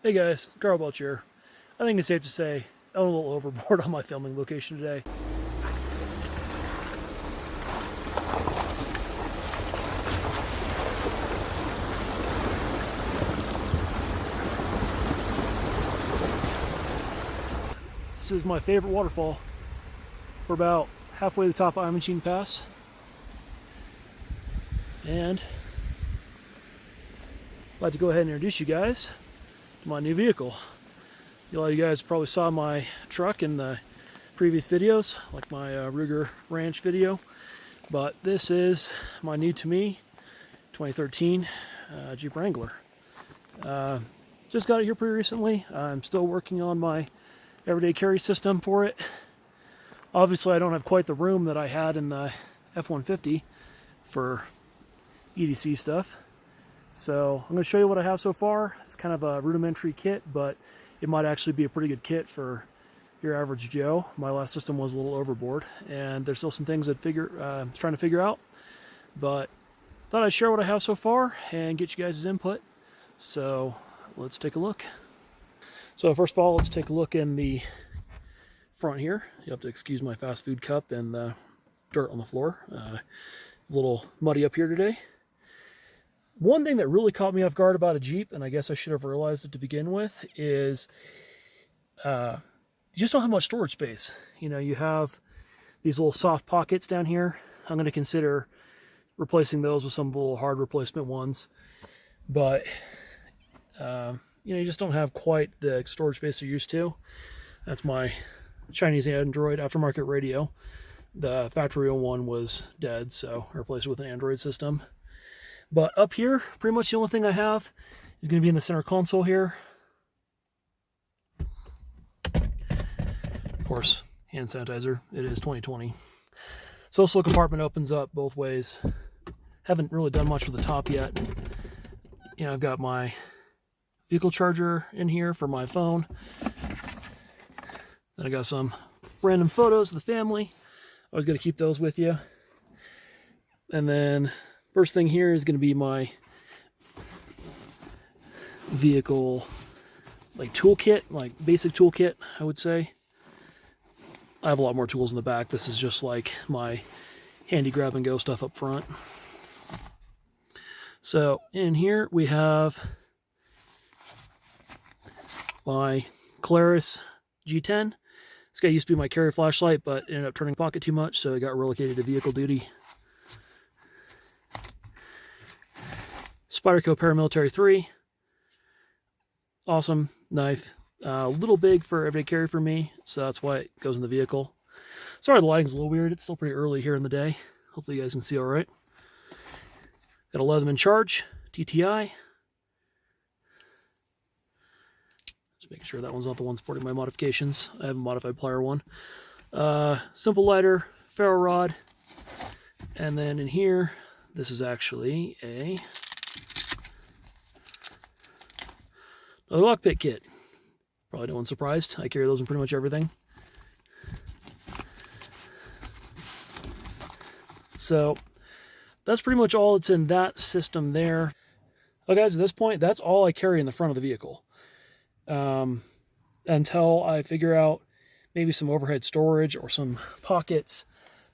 Hey guys, Carl Belch here. I think it's safe to say I'm a little overboard on my filming location today. This is my favorite waterfall. We're about halfway to the top of Imogene Pass. And I'd like to go ahead and introduce you guys to my new vehicle. A lot of you guys probably saw my truck in the previous videos, like my Ruger Ranch video, but this is my new to me 2013 Jeep Wrangler. Just got it here pretty recently. I'm still working on my everyday carry system for it. Obviously I don't have quite the room that I had in the F-150 for EDC stuff. So I'm going to show you what I have so far. It's kind of a rudimentary kit, but it might actually be a pretty good kit for your average Joe. My last system was a little overboard, and there's still some things that I'm trying to figure out. But thought I'd share what I have so far and get you guys' input. So let's take a look. So first of all, let's take a look in the front here. You have to excuse my fast food cup and the dirt on the floor. A little muddy up here today. One thing that really caught me off guard about a Jeep, and I guess I should have realized it to begin with, is you just don't have much storage space. You know, you have these little soft pockets down here. I'm going to consider replacing those with some little hard replacement ones. But, you know, you just don't have quite the storage space you're used to. That's my Chinese Android aftermarket radio. The factory one was dead, so I replaced it with an Android system. But up here, pretty much the only thing I have is going to be in the center console here. Of course, hand sanitizer. It is 2020. So this little compartment opens up both ways. Haven't really done much with the top yet. You know, I've got my vehicle charger in here for my phone. Then I got some random photos of the family. Always got to keep those with you. And then first thing here is going to be my vehicle, like toolkit, like basic toolkit, I would say. I have a lot more tools in the back. This is just like my handy grab and go stuff up front. So in here we have my Polaris G10. This guy used to be my carry flashlight, but ended up turning pocket too much, so it got relocated to vehicle duty. Spyderco Paramilitary 3. Awesome knife. A little big for everyday carry for me, so that's why it goes in the vehicle. Sorry the lighting's a little weird. It's still pretty early here in the day. Hopefully you guys can see all right. Got a Leatherman Charge TTI. Just making sure that one's not the one supporting my modifications. I have a modified plier one. Simple lighter, ferro rod, and then in here, this is actually another lockpick kit. Probably no one's surprised. I carry those in pretty much everything. So that's pretty much all that's in that system there. Well, guys, at this point, that's all I carry in the front of the vehicle. Until I figure out maybe some overhead storage or some pockets.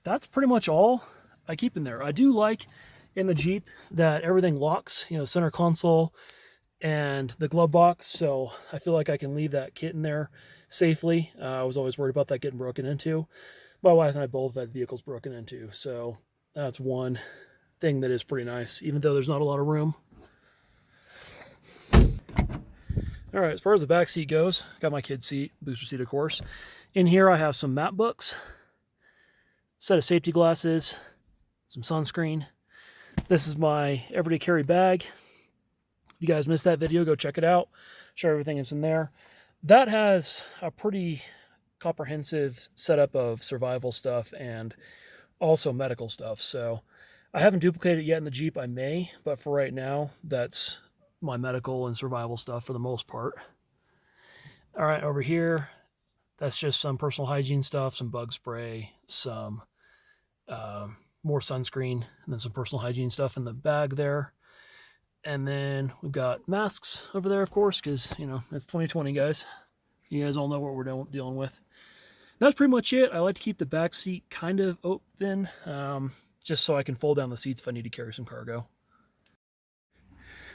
That's pretty much all I keep in there. I do like in the Jeep that everything locks, you know, center console and the glove box, so I feel like I can leave that kit in there safely. I was always worried about that getting broken into. My wife and I both had vehicles broken into, so that's one thing that is pretty nice, even though there's not a lot of room. All right, as far as the back seat goes, got my kid seat, booster seat of course. In here I have some map books, set of safety glasses, some sunscreen. This is my everyday carry bag. If you guys missed that video, go check it out. Show everything that's in there. That has a pretty comprehensive setup of survival stuff and also medical stuff. So I haven't duplicated it yet in the Jeep. I may, but for right now, that's my medical and survival stuff for the most part. All right, over here, that's just some personal hygiene stuff, some bug spray, some more sunscreen, and then some personal hygiene stuff in the bag there. And then we've got masks over there, of course, because, you know, it's 2020, guys. You guys all know what we're dealing with. That's pretty much it. I like to keep the back seat kind of open, just so I can fold down the seats if I need to carry some cargo.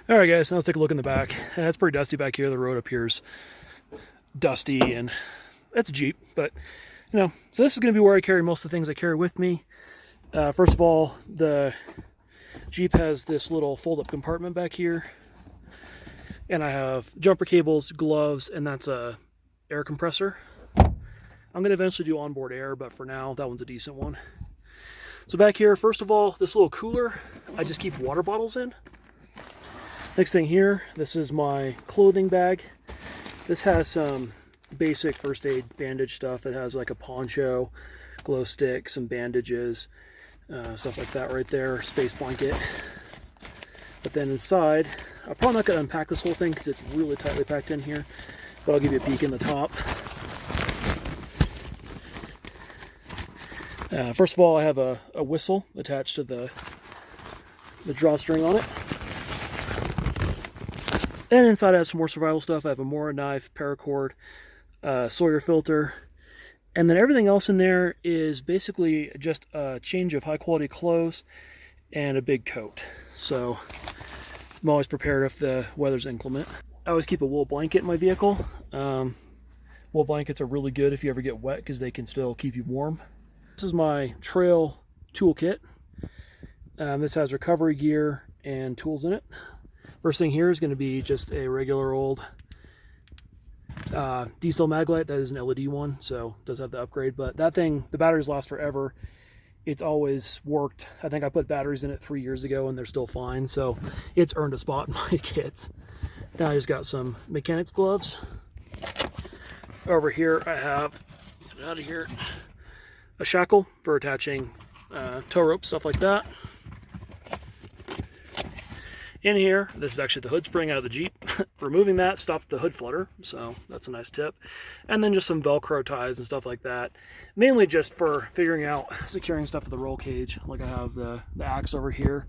All right, guys, now let's take a look in the back. And it's pretty dusty back here. The road appears dusty, and that's a Jeep, but, you know, so this is going to be where I carry most of the things I carry with me. First of all, the Jeep has this little fold-up compartment back here, and I have jumper cables, gloves, and that's a air compressor. I'm going to eventually do onboard air, but for now, that one's a decent one. So back here, first of all, this little cooler, I just keep water bottles in. Next thing here, this is my clothing bag. This has some basic first aid bandage stuff. It has like a poncho, glow stick, some bandages, stuff like that right there, space blanket. But then inside, I'm probably not going to unpack this whole thing because it's really tightly packed in here, but I'll give you a peek in the top. First of all, I have a whistle attached to the drawstring on it. And inside I have some more survival stuff. I have a Mora knife, paracord, Sawyer filter, and then everything else in there is basically just a change of high quality clothes and a big coat. So I'm always prepared if the weather's inclement. I always keep a wool blanket in my vehicle. Wool blankets are really good if you ever get wet because they can still keep you warm. This is my trail toolkit. This has recovery gear and tools in it. First thing here is going to be just a regular old diesel mag light. That is an LED one, so it does have the upgrade, but that thing, the batteries last forever. It's always worked. I think I put batteries in it 3 years ago and they're still fine, so it's earned a spot in my kits. Now I just got some mechanics gloves. Over here I have, get it out of here, a shackle for attaching tow ropes, stuff like that. In here, this is actually the hood spring out of the Jeep. Removing that stopped the hood flutter, so that's a nice tip. And then just some Velcro ties and stuff like that. Mainly just for figuring out securing stuff with the roll cage. Like I have the axe over here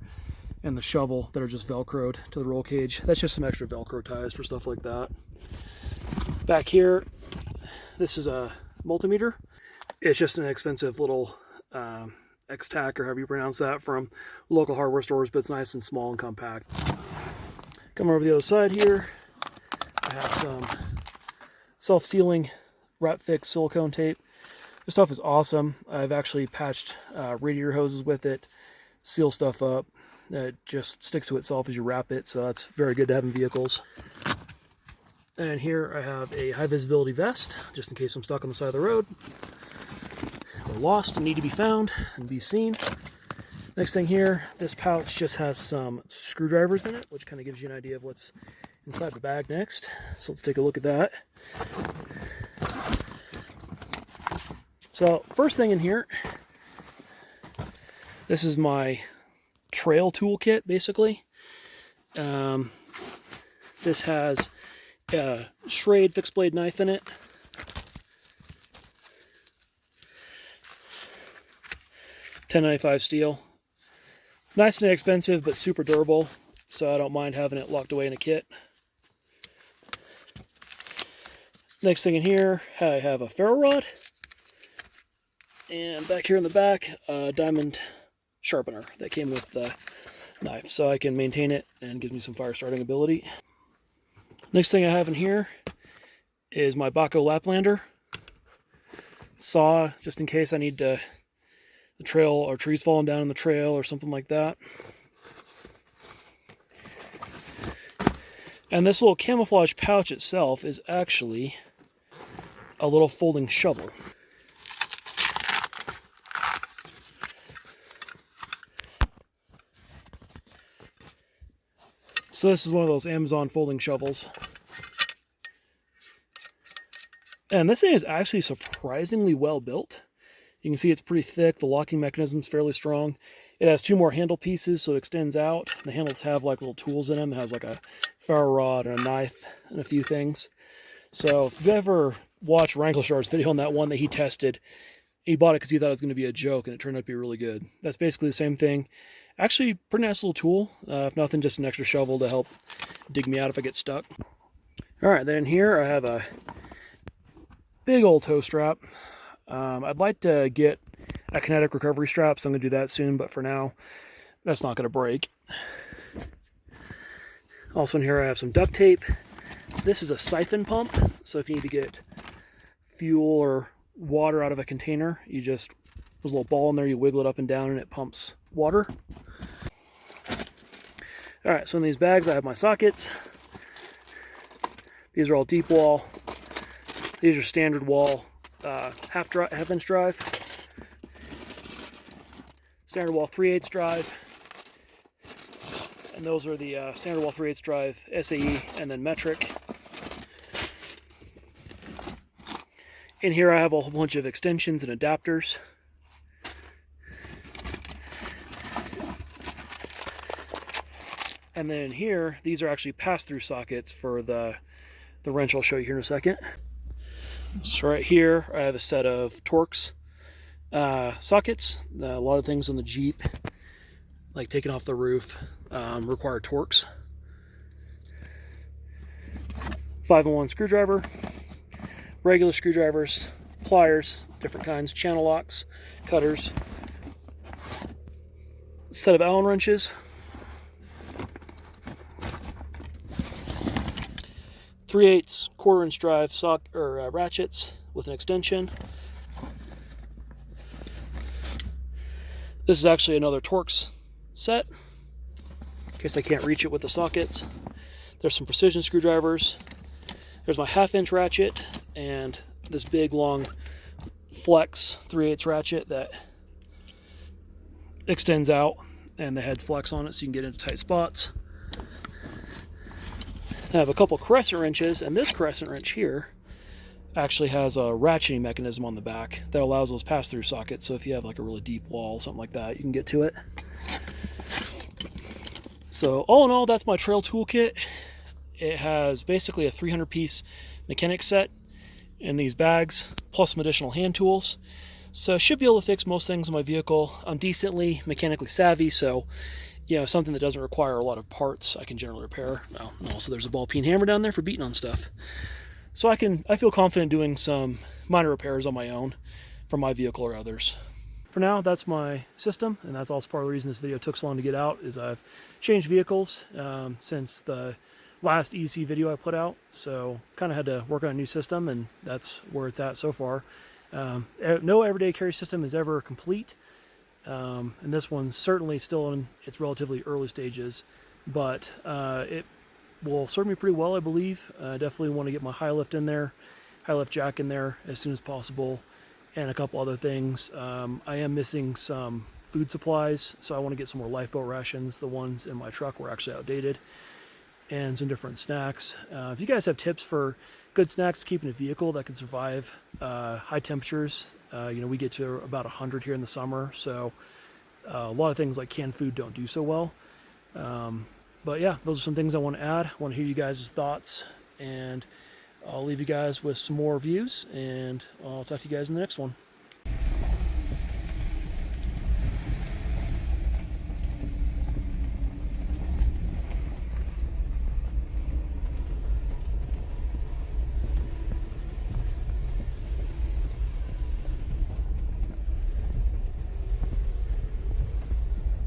and the shovel that are just Velcroed to the roll cage. That's just some extra Velcro ties for stuff like that. Back here, this is a multimeter. It's just an expensive little X-Tac, or however you pronounce that, from local hardware stores, but it's nice and small and compact. Come over the other side here, I have some self-sealing wrap fix silicone tape. This stuff is awesome. I've actually patched radiator hoses with it, seal stuff up. It just sticks to itself as you wrap it, so that's very good to have in vehicles. And here I have a high visibility vest, just in case I'm stuck on the side of the road, or lost and need to be found and be seen. Next thing here, this pouch just has some screwdrivers in it, which kind of gives you an idea of what's inside the bag next. So let's take a look at that. So first thing in here, this is my trail toolkit, basically. This has a Schrade fixed blade knife in it. $10.95 steel. Nice and inexpensive, but super durable, so I don't mind having it locked away in a kit. Next thing in here, I have a ferro rod. And back here in the back, a diamond sharpener that came with the knife, so I can maintain it and gives me some fire starting ability. Next thing I have in here is my Baco Laplander. Saw, just in case I need to, the trail or trees falling down in the trail or something like that. And this little camouflage pouch itself is actually a little folding shovel. So this is one of those Amazon folding shovels. And this thing is actually surprisingly well built. You can see it's pretty thick. The locking mechanism is fairly strong. It has two more handle pieces, so it extends out. The handles have like little tools in them. It has like a ferro rod and a knife and a few things. So if you ever watch Wrangler Star's video on that one that he tested, he bought it because he thought it was going to be a joke, and it turned out to be really good. That's basically the same thing Actually, pretty nice little tool. If nothing, just an extra shovel to help dig me out if I get stuck. All right, then here I have a big old tow strap. I'd like to get a kinetic recovery strap, so I'm going to do that soon, but for now, that's not going to break. Also in here I have some duct tape. This is a siphon pump, so if you need to get fuel or water out of a container, you just, there's a little ball in there, you wiggle it up and down and it pumps water. All right, so in these bags I have my sockets. These are all deep wall. These are standard wall, half-inch drive. Standard wall 3/8 drive. And those are the standard wall 3/8 drive SAE and then metric. In here I have a whole bunch of extensions and adapters. And then here, these are actually pass-through sockets for the wrench I'll show you here in a second. So right here, I have a set of Torx sockets. A lot of things on the Jeep, like taking off the roof, require Torx. 5-in-1 screwdriver, regular screwdrivers, pliers, different kinds, channel locks, cutters, set of Allen wrenches, 3/8 1/4-inch drive ratchets with an extension. This is actually another Torx set, in case I can't reach it with the sockets. There's some precision screwdrivers. There's my 1/2-inch ratchet and this big long flex 3/8 ratchet that extends out and the heads flex on it so you can get into tight spots. I have a couple crescent wrenches, and this crescent wrench here actually has a ratcheting mechanism on the back that allows those pass-through sockets, so if you have like a really deep wall, something like that, you can get to it. So all in all, that's my trail toolkit. It has basically a 300-piece mechanic set in these bags, plus some additional hand tools. So I should be able to fix most things in my vehicle. I'm decently mechanically savvy, so you know, something that doesn't require a lot of parts I can generally repair. Now, also there's a ball peen hammer down there for beating on stuff. So I feel confident doing some minor repairs on my own for my vehicle or others. For now, that's my system, and that's also part of the reason this video took so long to get out, is I've changed vehicles since the last EDC video I put out, so kind of had to work on a new system, and that's where it's at so far. No everyday carry system is ever complete. And this one's certainly still in its relatively early stages, but it will serve me pretty well, I believe. I definitely want to get my high lift in there, high lift jack in there as soon as possible, and a couple other things. I am missing some food supplies, so I want to get some more lifeboat rations. The ones in my truck were actually outdated, and some different snacks. If you guys have tips for good snacks to keep in a vehicle that can survive high temperatures, you know, we get to about 100 here in the summer, so a lot of things like canned food don't do so well. But yeah, those are some things I want to add. I want to hear you guys' thoughts, and I'll leave you guys with some more views, and I'll talk to you guys in the next one.